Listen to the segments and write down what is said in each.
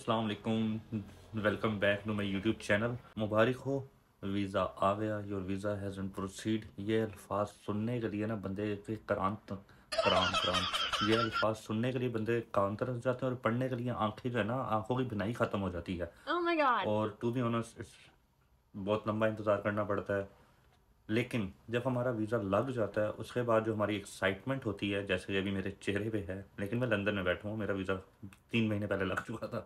अस्सलाम वालेकुम, welcome back to my YouTube channel. मुबारक हो, वीज़ा आ गया, your visa has been proceed. ये अल्फाज सुनने के लिए ना बंदे के करान करान करान ये अल्फाज सुनने के लिए बंदे कान तरस जाते हैं और पढ़ने के लिए आंखें जो है ना, आंखों की बिनाई ख़त्म हो जाती है। Oh my god. और टू बी ऑनेस्ट बहुत लंबा इंतज़ार करना पड़ता है। लेकिन जब हमारा वीज़ा लग जाता है उसके बाद जो हमारी एक्साइटमेंट होती है, जैसे अभी मेरे चेहरे पे है, लेकिन मैं लंदन में बैठा हूँ, मेरा वीज़ा 3 महीने पहले लग चुका था।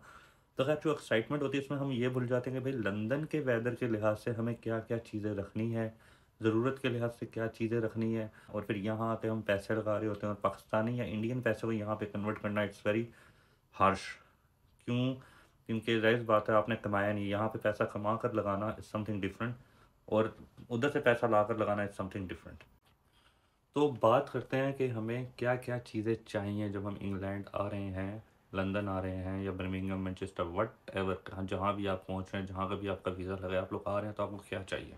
तो खैर जो एक्साइटमेंट होती है उसमें हम ये भूल जाते हैं कि भाई लंदन के वेदर के लिहाज से हमें क्या क्या चीज़ें रखनी है, ज़रूरत के लिहाज से क्या चीज़ें रखनी है। और फिर यहाँ आके हम पैसे लगा रहे होते हैं और पाकिस्तानी या इंडियन पैसे को यहाँ पे कन्वर्ट करना इट्स वेरी हार्श। क्यों? क्योंकि ज़ाहिर बात है, आपने कमाया नहीं, यहाँ पे पैसा कमा कर लगाना इज़ समथिंग डिफरेंट और उधर से पैसा ला कर लगाना इज़ समथिंग डिफरेंट। तो बात करते हैं कि हमें क्या-क्या चीज़ें चाहिए जब हम इंग्लैंड आ रहे हैं, लंदन आ रहे हैं या बर्मिंघम, मैनचेस्टर, व्हाटएवर, कहाँ जहाँ भी आप पहुँच रहे हैं, जहाँ का भी आपका वीज़ा लगा है, आप लोग आ रहे हैं तो आपको क्या चाहिए?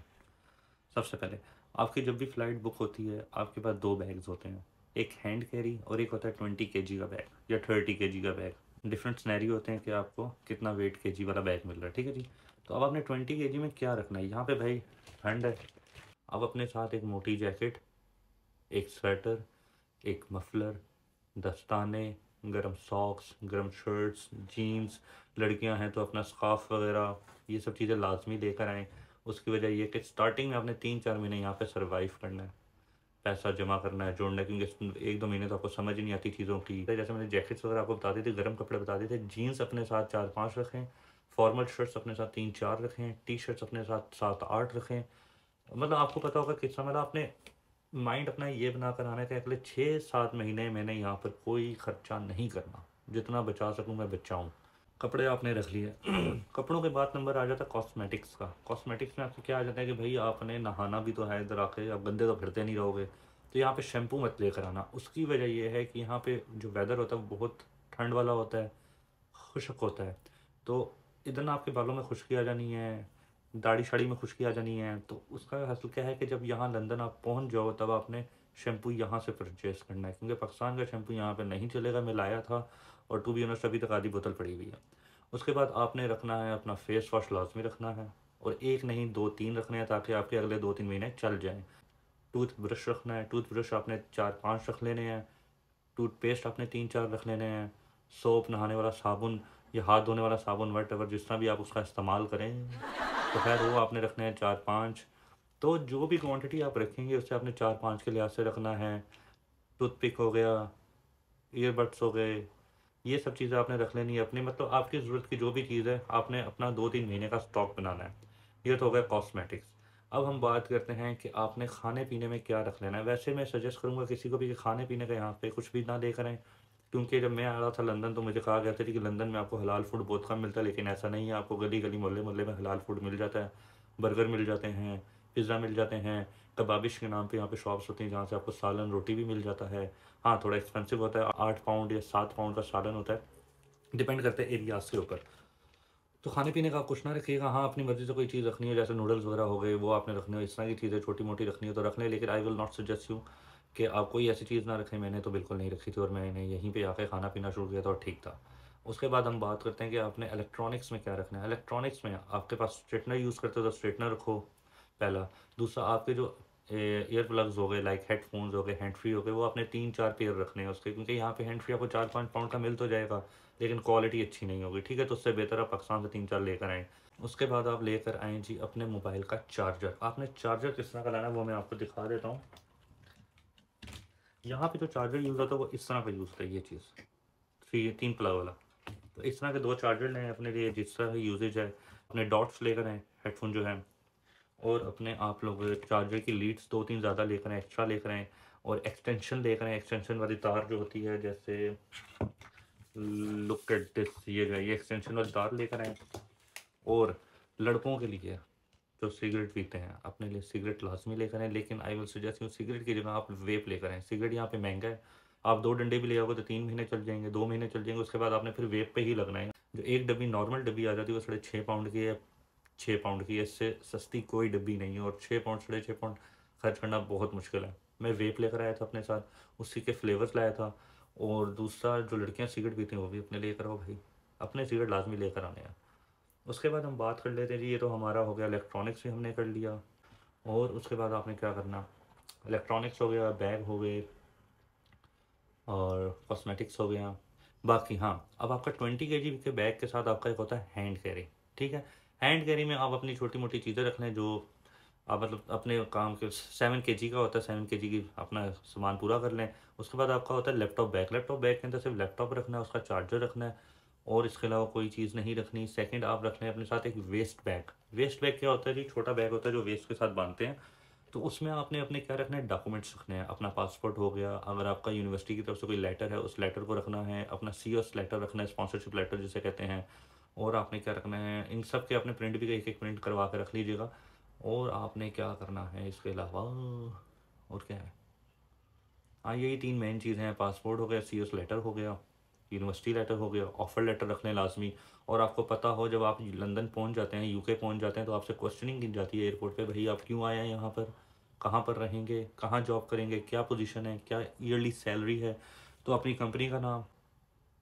सबसे पहले आपकी जब भी फ़्लाइट बुक होती है, आपके पास 2 बैग्स होते हैं। एक हैंड कैरी और एक होता है 20 केजी का बैग या 30 केजी का बैग। डिफरेंट सिनेरियो होते हैं कि आपको कितना वेट केजी वाला बैग मिल रहा है, ठीक है जी? तो अब आपने 20 केजी में क्या रखना है? यहाँ पे भाई ठंड है, अब अपने साथ एक मोटी जैकेट, एक स्वेटर, एक मफलर, दस्ताने, गर्म सॉक्स, गर्म शर्ट्स, जीन्स, लड़कियां हैं तो अपना स्कार्फ वगैरह, ये सब चीज़ें लाजमी लेकर आएँ। उसकी वजह ये है कि स्टार्टिंग में आपने 3-4 महीने यहाँ पे सर्वाइव करना है, पैसा जमा करना है, जोड़ना है, क्योंकि 1-2 महीने तो आपको समझ ही नहीं आती चीज़ों की। जैसे मैंने जैकेट्स वगैरह आपको बता दी थी, गर्म कपड़े बता दिए थे, जीन्स अपने साथ 4-5 रखें, फॉर्मल शर्ट्स अपने साथ 3-4 रखें, टी शर्ट्स अपने साथ 7-8 रखें। मतलब आपको पता होगा किस समय, मतलब आपने माइंड अपना ये बनाकर आना है कि अगले 6-7 महीने मैंने यहाँ पर कोई खर्चा नहीं करना, जितना बचा सकूँ मैं बचाऊँ। कपड़े आपने रख लिए। कपड़ों के बाद नंबर आ जाता है कॉस्मेटिक्स का। कॉस्मेटिक्स में आपको क्या आ जाता है कि भाई आपने नहाना भी तो है इधर आके, आप गंदे तो फिरते नहीं रहोगे, तो यहाँ पे शैम्पू मत लेकर आना। उसकी वजह ये है कि यहाँ पे जो वेदर होता है वो बहुत ठंड वाला होता है, खुश्क होता है। तो इधर ना आपके बालों में खुश्की आ जानी है, दाढ़ी-शाड़ी में खुश्की आ जानी है। तो उसका हासिल क्या है कि जब यहाँ लंदन आप पहुँच जाओ तब आपने शैम्पू यहाँ से परचेज़ करना है, क्योंकि पाकिस्तान का शैम्पू यहाँ पे नहीं चलेगा। मैं लाया था और टू बी ऑनेस्ट अभी तक आधी बोतल पड़ी हुई है। उसके बाद आपने रखना है अपना फेस वॉश, लाज़मी रखना है, और 1 नहीं 2-3 रखने हैं ताकि आपके अगले 2-3 महीने चल जाएँ। टूथब्रश रखना है, टूथब्रश आपने 4-5 रख लेने हैं। टूथपेस्ट आपने 3-4 रख लेने हैं। सोप, नहाने वाला साबुन या हाथ धोने वाला साबुन, व्हाटएवर जिस तरह भी आप उसका इस्तेमाल करें, तो ख़ैर वो आपने रखने हैं 4-5। तो जो भी क्वांटिटी आप रखेंगे उससे आपने 4-5 के लिहाज से रखना है। टूथपिक हो गया, ईयरबड्स हो गए, ये सब चीज़ें आपने रख लेनी है अपनी, मतलब आपकी ज़रूरत की जो भी चीज़ है आपने अपना 2-3 महीने का स्टॉक बनाना है। ये तो हो गया कॉस्मेटिक्स। अब हम बात करते हैं कि आपने खाने-पीने में क्या रख लेना है। वैसे मैं सजेस्ट करूँगा किसी को भी कि खाने-पीने का यहाँ पे कुछ भी ना लेकर आएँ, क्योंकि जब मैं आ रहा था लंदन तो मुझे कहा गया था कि लंदन में आपको हलाल फूड बहुत कम मिलता है, लेकिन ऐसा नहीं है। आपको गली-गली, मोहल्ले-मोहल्ले में हलाल फूड मिल जाता है। बर्गर मिल जाते हैं, पिज़्ज़ा मिल जाते हैं, कबाबिश के नाम पे यहाँ पे शॉप्स होती हैं जहाँ से आपको सालन रोटी भी मिल जाता है। हाँ, थोड़ा एक्सपेंसिव होता है, 8 पाउंड या 7 पाउंड का सालन होता है, डिपेंड करता है एरियाज़ के ऊपर। तो खाने-पीने का आप कुछ ना रखिएगा। हाँ, अपनी मर्ज़ी से कोई चीज़ रखनी है, जैसे नूडल्स वगैरह हो गए, वो आपने रखने हो। इस तरह की चीज़ें छोटी-मोटी रखनी हो तो रख लें, लेकिन I will not suggest you कि आप कोई ऐसी चीज़ ना रखें। मैंने तो बिल्कुल नहीं रखी थी और मैंने यहीं पे आके खाना-पीना शुरू किया था और ठीक था। उसके बाद हम बात करते हैं कि आपने इलेक्ट्रॉनिक्स में क्या रखना है। इलेक्ट्रॉनिक्स में आपके पास स्ट्रेटनर यूज़ करते हो तो स्ट्रेटनर रखो, पहला। दूसरा, आपके जो ईयर प्लग्स हो गए, लाइक हेडफ़ोन्स हो गए, हैंड फ्री हो गए, वो आपने 3-4 पेयर रखने हैं उसके, क्योंकि यहाँ पे हैंड फ्री आपको 4-5 पाउंड का मिल तो जाएगा, लेकिन क्वालिटी अच्छी नहीं होगी, ठीक है? तो उससे बेहतर आप पाकिस्तान से 3-4 लेकर आएँ। उसके बाद आप लेकर आएँ जी अपने मोबाइल का चार्जर। आपने चार्जर किस तरह का लाना है वो मैं आपको दिखा देता हूँ। यहाँ पे जो चार्जर यूज़ होता है वो इस तरह का यूज़ होता है, ये चीज़, 3 प्लग वाला। तो इस तरह के 2 चार्जर लें अपने लिए, जिस तरह की यूसेज है। अपने डॉट्स लेकर आएँ, हेडफ़ोन जो है, और अपने आप लोग चार्जर की लीड्स 2-3 ज़्यादा लेकर आएँ, एक्स्ट्रा लेकर आएँ, और एक्सटेंशन लेकर आएँ। एक्सटेंशन वाली तार जो होती है, जैसे लुक एट दिस, ये एक्सटेंशन वाली तार लेकर आएँ। और लड़कों के लिए जो सिगरेट पीते हैं, अपने लिए सिगरेट लाज़मी लेकर आएँ, लेकिन I will suggest you cigarette की जगह आप वेप लेकर आएँ। सिगरेट यहाँ पे महँगा है। आप 2 डंडे भी ले आओगे तो 3 महीने चल जाएँगे, 2 महीने चल जाएँगे, उसके बाद आपने फिर वेप पे ही लगना है। जो एक डब्बी नॉर्मल डब्बी आ जाती है वो साढ़े 6 पाउंड की है, 6 पाउंड की है, इससे सस्ती कोई डब्बी नहीं है, और 6 पाउंड, साढ़े 6 पाउंड खर्च करना बहुत मुश्किल है। मैं वेप लेकर आया था अपने साथ, उसी के फ्लेवर्स लाया था। और दूसरा, जो लड़कियाँ सिगरेट पीती हैं वो भी अपने लिए कराओ भाई। अपने सिगरेट लाजमी लेकर आने हैं। उसके बाद हम बात कर लेते हैं जी, ये तो हमारा हो गया, इलेक्ट्रॉनिक्स भी हमने कर लिया। और उसके बाद आपने क्या करना, इलेक्ट्रॉनिक्स हो गया, बैग हो गए और कॉस्मेटिक्स हो गया। बाकी हाँ, अब आपका 20 kg के बैग के साथ आपका एक होता है हैंड कैरी। ठीक है, हैंड कैरी में आप अपनी छोटी मोटी चीज़ें रख लें जो आप मतलब अपने काम के 7 kg का होता है, 7 kg की अपना सामान पूरा कर लें। उसके बाद आपका होता है लैपटॉप बैग। लैपटॉप बैग के अंदर सिर्फ लैपटॉप रखना है, उसका चार्जर रखना है और इसके अलावा कोई चीज़ नहीं रखनी। सेकंड, आप रख लें अपने साथ एक वेस्ट बैग। वेस्ट बैग क्या होता है जी, छोटा बैग होता है जो वेस्ट के साथ बांधते हैं। तो उसमें आपने अपने क्या रखना है, डॉक्यूमेंट्स रखने हैं। अपना पासपोर्ट हो गया, अगर आपका यूनिवर्सिटी की तरफ से कोई लेटर है उस लेटर को रखना है, अपना CS लेटर रखना है, स्पॉन्सरशिप लेटर जिसे कहते हैं। और आपने क्या रखना है, इन सब के अपने प्रिंट भी एक एक प्रिंट करवा के रख लीजिएगा। और आपने क्या करना है इसके अलावा, और क्या है, हाँ यही 3 मेन चीज़ें हैं। पासपोर्ट हो गया, CS लेटर हो गया, यूनिवर्सिटी लेटर हो गया, ऑफ़र लेटर रख लें लाजमी। और आपको पता हो जब आप लंदन पहुंच जाते हैं, UK पहुंच जाते हैं, तो आपसे क्वेश्चनिंग की जाती है एयरपोर्ट पे, भाई आप क्यों आए हैं यहाँ पर, कहाँ पर रहेंगे, कहाँ जॉब करेंगे, क्या पोजीशन है, क्या ईयरली सैलरी है। तो अपनी कंपनी का नाम,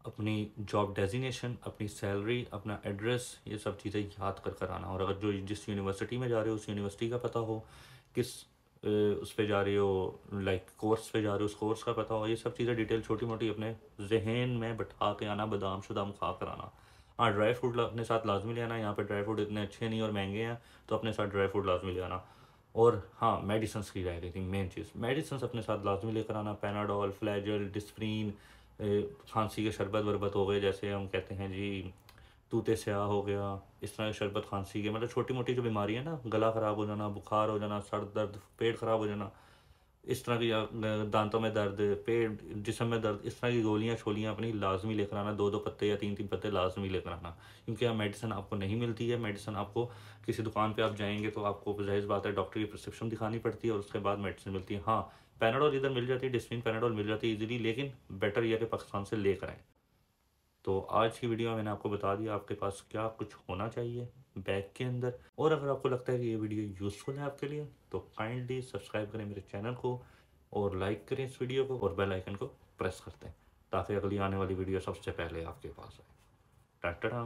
अपनी जॉब डेजिग्नेशन, अपनी सैलरी, अपना एड्रेस, ये सब चीज़ें याद कर कर आना। और अगर जो जिस यूनिवर्सिटी में जा रहे हो उस यूनिवर्सिटी का पता हो, किस उस पे जा रहे हो, लाइक कोर्स पे जा रहे हो, उस कोर्स का पता हो, ये सब चीज़ें डिटेल छोटी मोटी अपने जहन में बैठा के आना, बादाम शुदाम खा कर आना। हाँ, ड्राई फ्रूट अपने साथ लाजमी ले आना, यहाँ पे ड्राई फ्रूट इतने अच्छे नहीं और महंगे हैं, तो अपने साथ ड्राई फ्रूट लाजमी ले आना। और हाँ, मेडिसन्स की रह गई थी मेन चीज़, मेडिसन्स अपने साथ लाजमी लेकर आना। पैनाडोल, फ्लैजल, डिस्प्रीन, खांसी के शरबत वरबत हो गए, जैसे हम कहते हैं जी तूते स्याह हो गया, इस तरह के शरबत खांसी के, मतलब छोटी मोटी जो बीमारी है ना, गला ख़राब हो जाना, बुखार हो जाना, सर दर्द, पेट ख़राब हो जाना, इस तरह की, या दांतों में दर्द, पेट, जिस्म में दर्द, इस तरह की गोलियां छोलियां अपनी लाजमी लेकर आना। 2-2 पत्ते या 3-3 पत्ते लाजमी लेकर आना, क्योंकि यहाँ मेडिसिन आपको नहीं मिलती है। मेडिसिन आपको किसी दुकान पे आप जाएंगे तो आपको जाहिर बात है डॉक्टर की प्रिस्क्रिप्शन दिखानी पड़ती है और उसके बाद मेडिसिन मिलती है। हाँ, पैनाडोल इधर मिल जाती है, डिस्प्रिन पैनाडोल मिल जाती है ईजिली, लेकिन बेटर यह कि पाकिस्तान से लेकर आएँ। तो आज की वीडियो में मैंने आपको बता दिया आपके पास क्या कुछ होना चाहिए बैग के अंदर। और अगर आपको लगता है कि ये वीडियो यूज़फुल है आपके लिए, तो काइंडली सब्सक्राइब करें मेरे चैनल को और लाइक करें इस वीडियो को और बेल आइकन को प्रेस कर दें, ताकि अगली आने वाली वीडियो सबसे पहले आपके पास आए। टाटा।